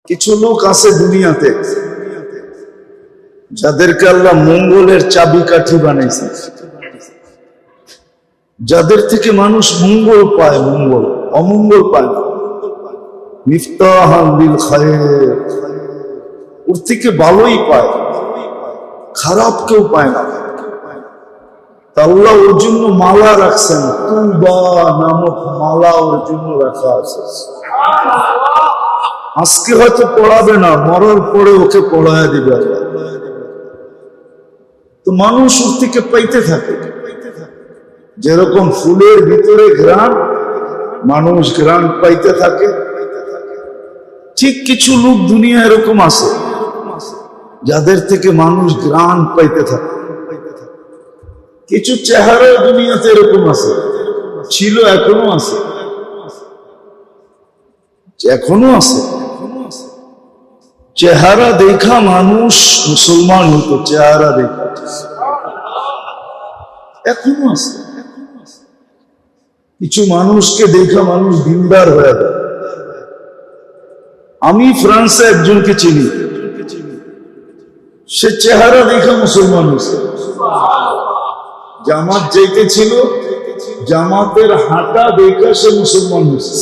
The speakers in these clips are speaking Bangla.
কিছু লোক আছে দুনিয়াতে যাদেরকে আল্লাহ মঙ্গলের চাবিকাঠি বানাইছে, যাদের থেকে মানুষ মঙ্গল পায়, মঙ্গল অমঙ্গল পায় না। মিফতাহান লিল খায়র, ওর থেকে ভালোই পায়, খারাপ কেউ পায় না। আল্লাহ ওর জন্য মালা রাখছেন, তুবা নামক মালা ওর জন্য রাখা আছে। আজকে হয়তো পড়াবে না, মরার পরে ওকে পড়ায় দিবে আল্লাহ। তো মানুষ ওর থেকে পাইতে থাকে, যেরকম ফুলের ভিতরে ঘ্রাণ, মানুষ ঘ্রাণ পাইতে থাকে। ঠিক কিছু লোক দুনিয়া এরকম আছে যাদের থেকে মানুষ ঘ্রাণ পাইতে থাকে। কিছু চেহারা দুনিয়াতে এরকম আছে, ছিল, এখনো আছে, এখনো আছে। চেহারা দেখা মানুষ মুসলমান হতো, চেহারা দেখা এখনো আছে। কিছু মানুষকে দেখা মানুষ দিনদার হয়ে যায়। আমি ফ্রান্সে একজনকে চিনি, সে চেহারা দেখা মুসলমান হয়েছে। জামাত যেতে ছিল, জামাতের হাঁটা দেখা সে মুসলমান হয়েছে।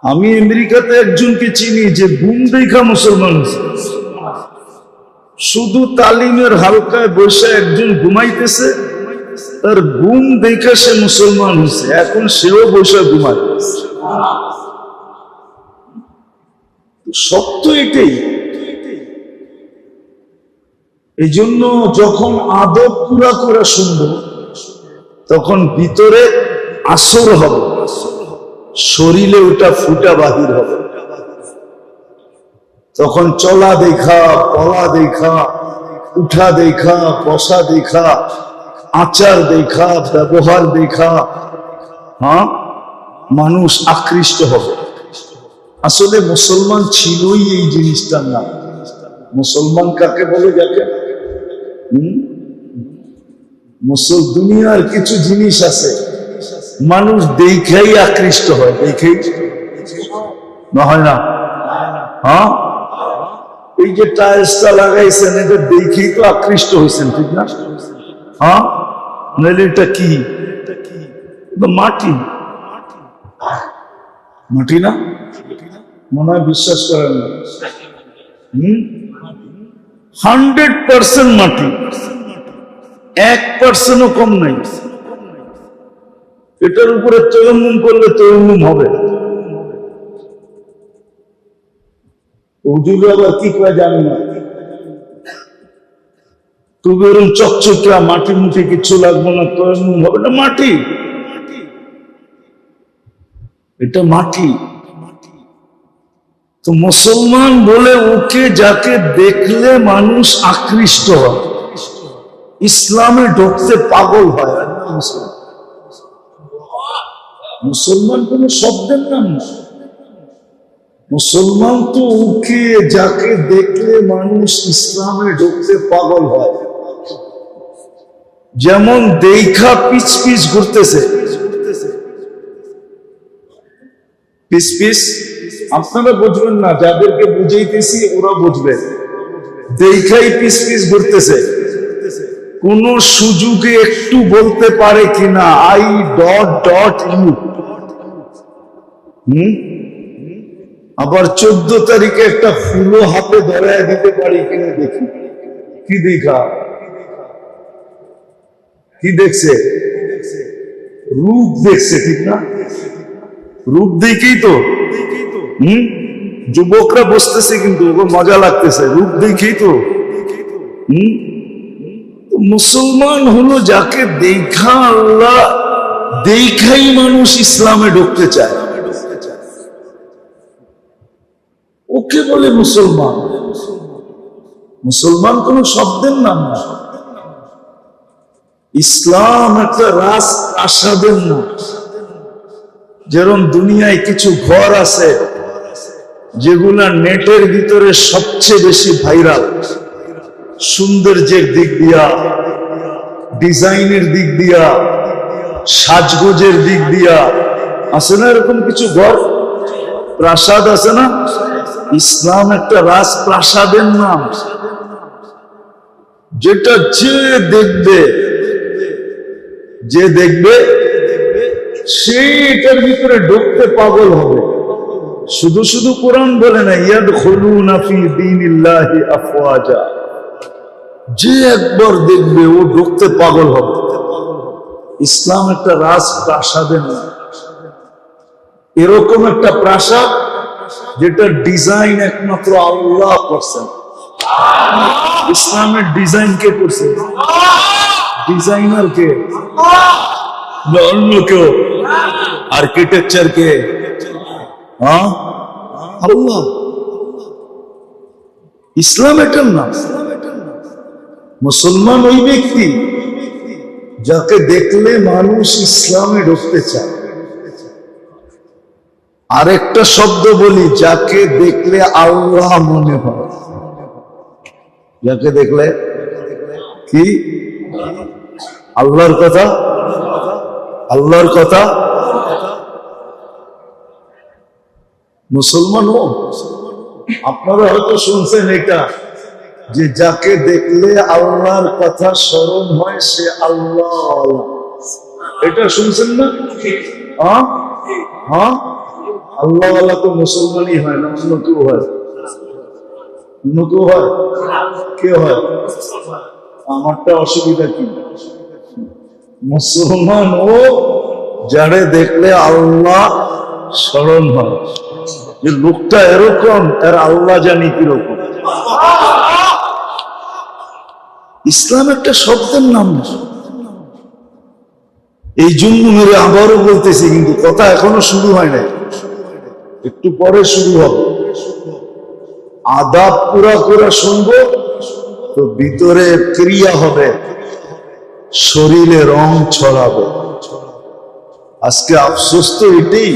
আমি আমেরিকাতে একজনকে চিনি যে ঘুম দেখা মুসলমান হয়েছে। শুধু তালিমের হালকায় বসে একজন ঘুমাইতেছে, তার ঘুম দেখে সে মুসলমান হয়েছে। এখন সেও বসে ঘুমায়। সত্য এটাই। এই জন্য যখন আদব পুরা করে শুনবো, তখন ভিতরে আসর হবে, শরীরে ওটা ফুটা বাহির হবে। তখন চলা দেখা, পলা দেখা, উঠা দেখা, বসা দেখা, আচার দেখা, ব্যবহার দেখা, মানুষ আকৃষ্ট হবে। আসলে মুসলমান ছিলই এই জিনিসটার নাম। মুসলমান কাকে বলে? যাকে দুনিয়ার কিছু জিনিস আছে মানুষ দেখেই আকৃষ্ট হয়, দেখেই না হয় না? হ্যাঁ, এই যে টাইলসটা লাগাইছেন, এটা দেখেই তো আকৃষ্ট হয়েছেন, ঠিক না? হ্যাঁ, নাহলে এটা কি? মাটি, মাটি না? মনে হয় বিশ্বাস করেন না। 100% মাটি, 1%ও কম নাই। এটার উপরে তয়ম্মুম করলে তয়ম্মুম হবে। হুজুর আবার কি কয় জানি না, তবু এরকম চকচকা মাটি মুটি কিছু লাগবে না, তয়ম্মুম হবে। না, মাটি, এটা মাটি। তো মুসলমান বলে ওকে যাকে দেখলে মানুষ আকৃষ্ট হয়, ইসলামে ঢুকতে পাগল হয়। মুসলমান কোন শব্দের নাম না। মুসলমান তো ওকে যাকে দেখলে মানুষ ইসলামে ঢুকতে পাগল হয়। যেমন দেখা পিছ পিছ ঘুরতেছে, পিছ পিছ, আপনারা বুঝবেন না, যাদেরকে বুঝাইতেছি ওরা বুঝবে। দেখাই পিছ পিছ ঘুরতেছে। কোন সুযোগে একটু বলতে পারে কিনা আই ডট ডট ইউ। আবার 14 তারিখে একটা ফুলও হাতে ধরায় দিতে পারি কিনা দেখি। কি দেখা? কি দেখছে? রূপ দেখছে, ঠিক না? রূপ দেখেই তো যুবকরা বসতেছে, কিন্তু মজা লাগতেছে, রূপ দেখেই তো। মুসলমান হলো যাকে দেখা আল্লাহ দেখাই মানুষ ইসলামে ঢুকতে চায়, ওকে বলে মুসলমান। মুসলমান কোন শব্দের নাম না। ইসলাম একটা রাজপ্রাসাদের নাম। যেরকম দুনিয়ায় কিছু ঘর আছে যেগুলা নেটের ভিতরে সবচেয়ে বেশি ভাইরাল, সৌন্দর্যের দিক দিয়া, ডিজাইনের দিক দিয়া, সাজগোজের দিক দিয়া, আছে না এরকম কিছু ঘর? প্রাসাদ আছে না, ইসলাম একটা রাজপ্রাসাদের নাম, যেটা যে দেখবে সেই এটার ভিতরে ঢুকতে পাগল হবে। শুধু শুধু কোরআন বলে না, ইয়াদখুলুনা ফি দীনিল্লাহি আফওয়াজা, যে একবার দেখবে ও ঢুকতে পাগল হবে। ইসলাম একটা রাজপ্রাসাদের নাম, এরকম একটা প্রাসাদ যেটা ডিজাইন একমাত্র আল্লাহ করছেন। ইসলামের ডিজাইন কে করছে? ডিজাইনার কে? অন্য কেউ? আর্কিটেকচার কে? হ্যাঁ, আল্লাহ। ইসলাম এটার নাম। মুসলমান ওই ব্যক্তি যাকে দেখলে মানুষ ইসলামে ঢুকতে চায়। আরেকটা শব্দ বলি, যাকে দেখলে আল্লাহ মনে হয়। যাকে দেখলে কি? আল্লাহর কথা, আল্লাহর কথা। মুসলমান ও আপনারা হয়তো শুনছেন এটা, যে যাকে দেখলে আল্লাহর কথা স্মরণ হয় সে আল্লাহ। এটা শুনছেন না? হ্যাঁ হ্যাঁ, আল্লাহ আল্লাহ তো মুসলমানই হয় না, অন্য কেউ হয়? অন্য কেউ হয়? কে হয়? আমারটা অসুবিধা কি? মুসলমান ও যারে দেখলে আল্লাহ স্মরণ হয়। যে লোকটা এরকম, তার আল্লাহ জানি কিরকম। ইসলাম একটা শব্দের নাম না। এই জন্য মেরে আবারও বলতেছি, কিন্তু কথা এখনো শুরু হয় নাই, একটু পরে শুরু হবে। আদাব পুরা করে শুনবো তো ভিতরে ক্রিয়া হবে, শরীরে রং ছড়াবে। আজকে আফসোস তো এটাই,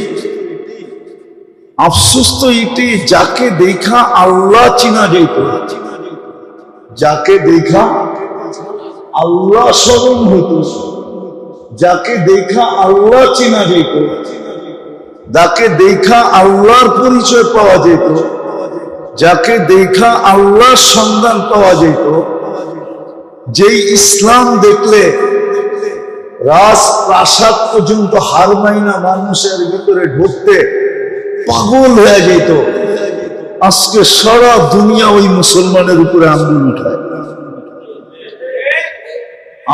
আফসোস তো এটাই, যাকে দেখা আল্লাহ চিনা যেত, যাকে দেখা আল্লাহ স্মরণ হইত, যাকে দেখা আল্লাহ চিনা যেত, যাকে দেখা আল্লাহর পরিচয় পাওয়া যেত, যাকে দেখা আল্লাহর সন্ধান পাওয়া যেত, যেই ইসলাম দেখলে রাজপ্রাসাদ পর্যন্ত হার মাইনা মানুষের ভিতরে ঢুকতে পাগল হয়ে যেত, আজকে সারা দুনিয়া ওই মুসলমানের উপরে আঙ্গুল উঠায়।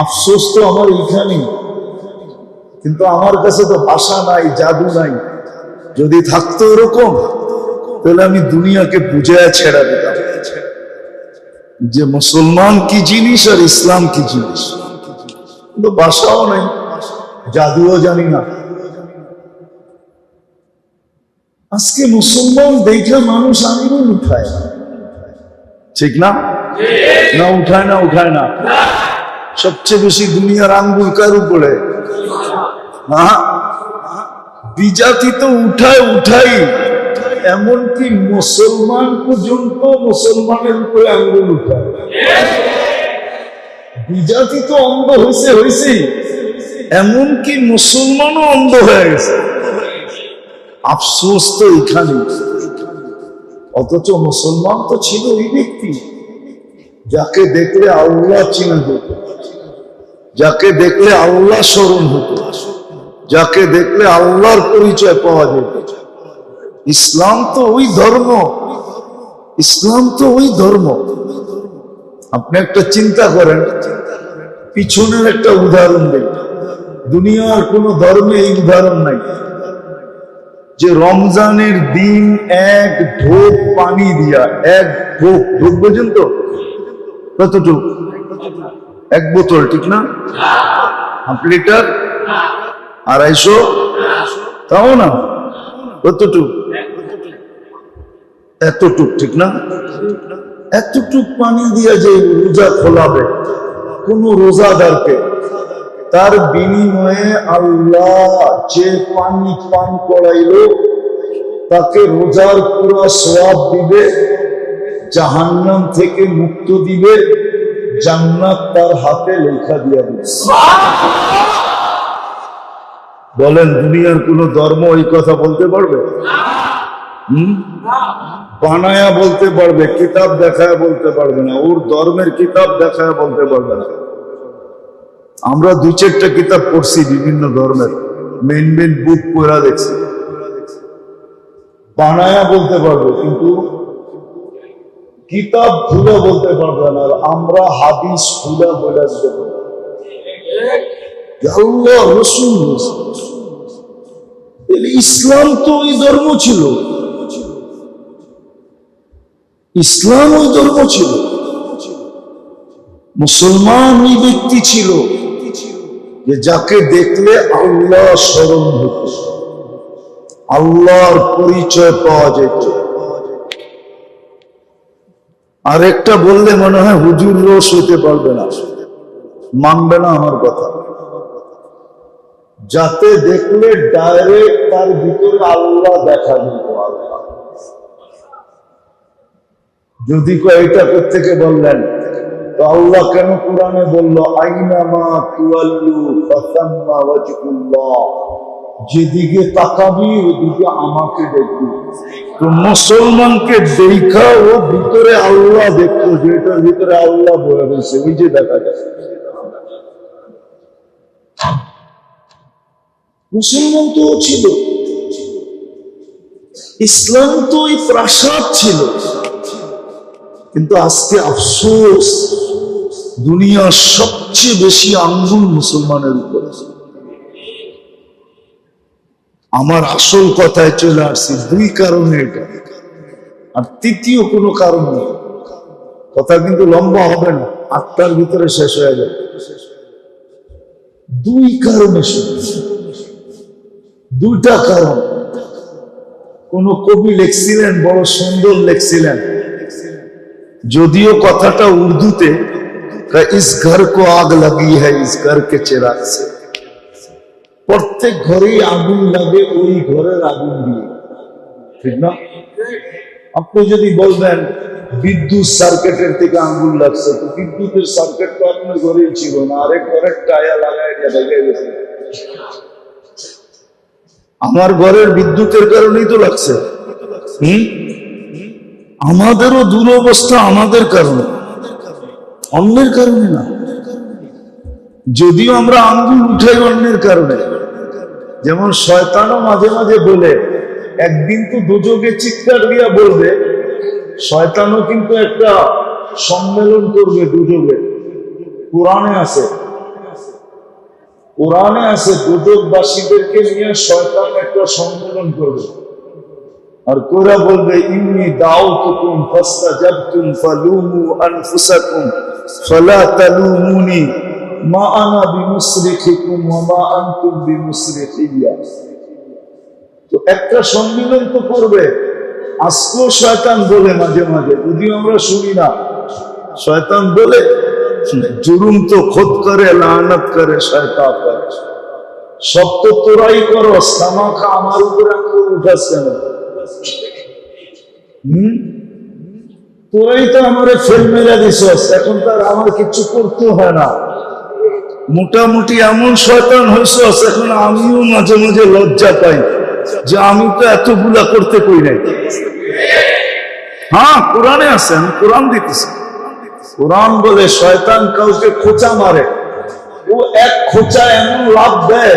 আফসোস তো আমার এইখানেই, কিন্তু আমার কাছে তো ভাষা নাই, জাদু নাই। যদি থাকতো এরকম, তাহলে আমি দুনিয়াকে বুঝায় ছেড়া দিতাম যে মুসলমান কি জিনিস আর ইসলাম কি জিনিস। কিন্তু ভাষাও নাই, জাদুও জানি না। আজকে মুসলমান দেখে মানুষ আঙ্গুল উঠায়, ঠিক না? না উঠায় না? উঠায় না? সবচেয়ে বেশি দুনিয়ার আঙ্গুল কার উপরে? হ্যাঁ, বিজাতি তো উঠায় উঠাই, এমনকি মুসলমান পর্যন্ত মুসলমানের উপরে আঙ্গুল উঠায়। বিজাতি তো অন্ধ হয়েছে, এমনকি মুসলমানও অন্ধ হয়ে গেছে। আফসোস তো এখানে। অথচ মুসলমান তো ছিল ওই ব্যক্তি যাকে দেখলে আল্লাহ চিনা যেত, যাকে দেখলে আল্লাহ স্মরণ হতো, যাকে দেখলে আল্লাহর পরিচয় পাওয়া যেত। ইসলাম তো ওই ধর্ম, ইসলাম তো ওই ধর্ম। আপনি একটা চিন্তা করেন, পিছনের একটা উদাহরণ দেন। দুনিয়ার কোন ধর্মে এই উদাহরণ নাই যে রমজানের দিন এক ঢোক পানি দিয়া, এক ঢোক, ঢোক বোঝেন তো কতটুক? এক বোতল, ঠিক না? হাফ লিটার, 250, তাও না? কতটুক? এতটুক, ঠিক না? এতটুক পানি দিয়া যে রোজা খোলাবে কোন রোজাদারকে, তার বিনিময়ে আল্লাহ যে পানি পান করাইল তাকে রোজার পুরো সওয়াব দিবে, জাহান্নাম থেকে মুক্ত দিবে, জান্নাত তার হাতে লেখা দিয়া দিবে। বলেন দুনিয়ার কোন ধর্ম এই কথা বলতে পারবে? বানায়া বলতে পারবে, কিতাব দেখায় বলতে পারবে না, ওর ধর্মের কিতাব দেখায় বলতে পারবে না। আমরা 2-4টা কিতাব পড়ছি বিভিন্ন ধর্মের, মেন মেন বুক পড়া দেখছি, বানায়া বলতে পারবে কিন্তু কিতাব খুলে বলতে পারবে না। আর আমরা হাদিস খুলে বলে দেব, আল্লাহ রসুল। ইসলাম তো ওই ধর্ম ছিল, ইসলাম ওই ধর্ম ছিল, মুসলমান ওই ব্যক্তি ছিল যে যাকে দেখলে আল্লাহ স্মরণ হতো, আল্লাহর পরিচয় পাওয়া যেত। আর একটা বললে মনে হয় হুজুর রোষ হইতে পারবে না, মানবে না আমার কথা। যাতে দেখলে ডাইরেক্ট তার ভিতরে আল্লাহ দেখা যেত। আল্লাহ যদি এটা কোত্থেকে বললেন, তো আল্লাহ কেন কোরআনে বললো আইনামা তুয়াল্লু ফাসাম্মা ওয়াজহুল্লাহ, যেদিকে তাকাবি ওদিকে আমাকে দেখবি। তো মুসলমানকে দেখা ও ভিতরে আল্লাহ দেখতো, যেটার ভিতরে আল্লাহ বয়ে রয়েছে ওই যে দেখা যায়। মুসলমান তো ছিল, ইসলাম তো ওই প্রাসাদ ছিল। কিন্তু আজকে আফসোস, দুনিয়ার সবচেয়ে বেশি আঙ্গুল মুসলমানের উপর। আমার আসল কথায় চলে আসছি, 2 কারণে এটা, আর তৃতীয় কোনো কারণ নেই। কথা কিন্তু লম্বা হবে না, 8টার ভিতরে শেষ হয়ে যাবে। 2 কারণে, 2টা কারণ। কোন কবি লিখছিলেন, বড় সুন্দর লিখছিলেন, যদিও কথাটা উর্দুতে, ইস ঘর কো আগ লাগি হ্যায় ইস ঘর কে চিরাগ সে। প্রত্যেক ঘরেই আগুন লাগে ওই ঘরের আগুন দিয়ে, ঠিক না? আপনি যদি বলবেন বিদ্যুৎ সার্কিটের থেকে আগুন লাগছে, তো বিদ্যুতের সার্কিট তো আপনার ঘরেই ছিল না, আরেক ঘরের টায়া লাগাই গেছে। আমার ঘরের বিদ্যুতের কারণেই তো লাগছে। আমাদেরও দুরবস্থা আমাদের কারণে, অন্যের কারণে না। যদিও আমরা আঙ্গুল উঠাই অন্যের কারণে। যেমন শয়তানও মাঝে মাঝে বলে, একদিন তো দোজখে চিৎকার দিয়া বলবে, শয়তানও কিন্তু একটা সম্মেলন করবে দোজখে। কোরআনে আছে, কোরআনে আছে দোজখবাসীদেরকে নিয়ে শয়তান একটা সম্মেলন করবে। আর কোরা বলবে, ইন্নী দাউতুকুম ফাস্তাজাবতুম ফালুমু আনফুসাকুম ফালা তালুমুনি মা আনা বিমুসরিখিকুম ওয়া মা আনতুম বিমুসরিখিয়া। তো একটা সম্মেলন তো করবে। আজকেও শয়তান বলে মাঝে মাঝে, যদিও আমরা শুনি না, শয়তান বলে জুলুম তো খুদ করে, লানত করে শয়তান করে। সব তো তোরাই করো, সামাখা আমার উপরে আঙ্গুল উঠাস কেন? তোরাই তো আমারে ফেল মেরা দিছস, এখন তার আমার কিছু করতে হয় না। মোটামুটি এমন শয়তান হইছস, এখন আমিও মাঝে মাঝে লজ্জা পাই যে আমি তো এতগুলা করতে কই নাই। হ্যাঁ, কোরআনে আছে, আমি কোরআন দিতেছি। কোরআন বলে শয়তান কাউকে খোঁচা মারে, ও এক খোঁচা এমন লাভ দেয়,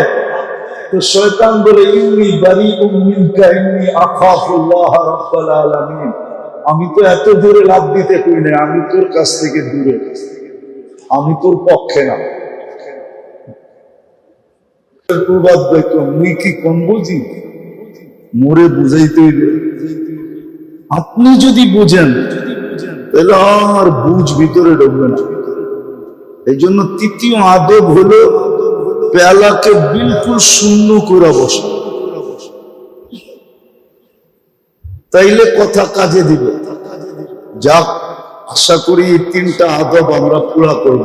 তো শয়তান বলে ইন্নী বারিউম মিনকা ইন্নী আখাফুল্লাহ রাব্বুল আলামিন। আমি তো এত দূরে লাভ দিতে কই নাই, আমি তোর কাছ থেকে দূরে, আমি তোর পক্ষে না। মুই কি কম বুঝি, মোরে বুঝাইতে হইবে। আপনি যদি বুঝেন তাহলে আর বুঝ ভিতরে ঢুকবে না। এই জন্য তৃতীয় আদব হলো পেয়ালাকে বিলকুল শূন্য করে বসা, তাইলে কথা কাজে দিবে। যাক, আশা করি এই 3টা আদব আমরা পুরা করব।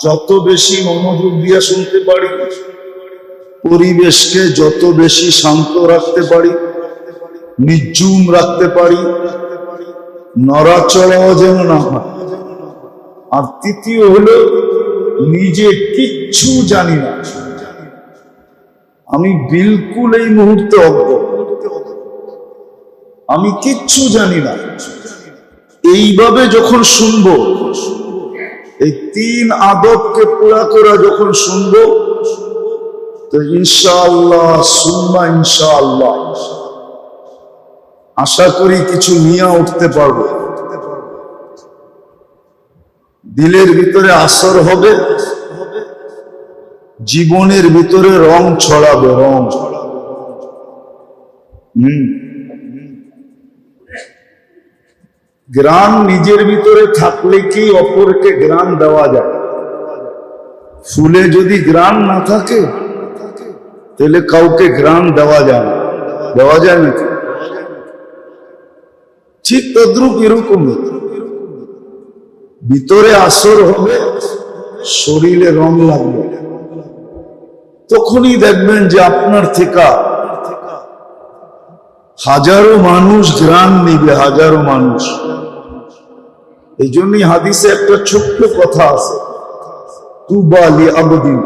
যত বেশি মনোযোগ দিয়ে শুনতে পারি, পরিবেশকে যত বেশি শান্ত রাখতে পারি, নির্জুম রাখতে পারি, নড়াচড়াও যেন না হয়। আর তৃতীয় হলো নিজে কিচ্ছু জানি না, আমি বিলকুল এই মুহূর্তে অজ্ঞ, আমি কিচ্ছু জানি না, এইভাবে যখন শুনবো, এই 3 আদবকে পুরা করা যখন শুনবো, তো ইনশাআল্লাহ সুম্মা ইনশাআল্লাহ আশা করি কিছু নিয়ে উঠতে পারবো। দিলের ভিতরে আসর হবে, জীবনের ভিতরে রং ছড়াবে, রং। গ্রাম নিজের ভিতরে থাকলে কি অপরকে গ্রাম দেওয়া যায়? ফুলে যদি গ্রাম না থাকে তাহলে কাউকে গ্রাম দেওয়া যায় না, দেওয়া যায় নাকি? ঠিক তদ্রুপ এরকম ভিতরে আসর হবে, শরীরে রং লাগবে, তখনই দেখবেন যে আপনার থেকে হাজারো মানুষ গ্রাম নিবে, হাজারো মানুষ। এই জন্যই হাদিসে একটা ছোট্ট কথা আছে, তুবা লি আবদিন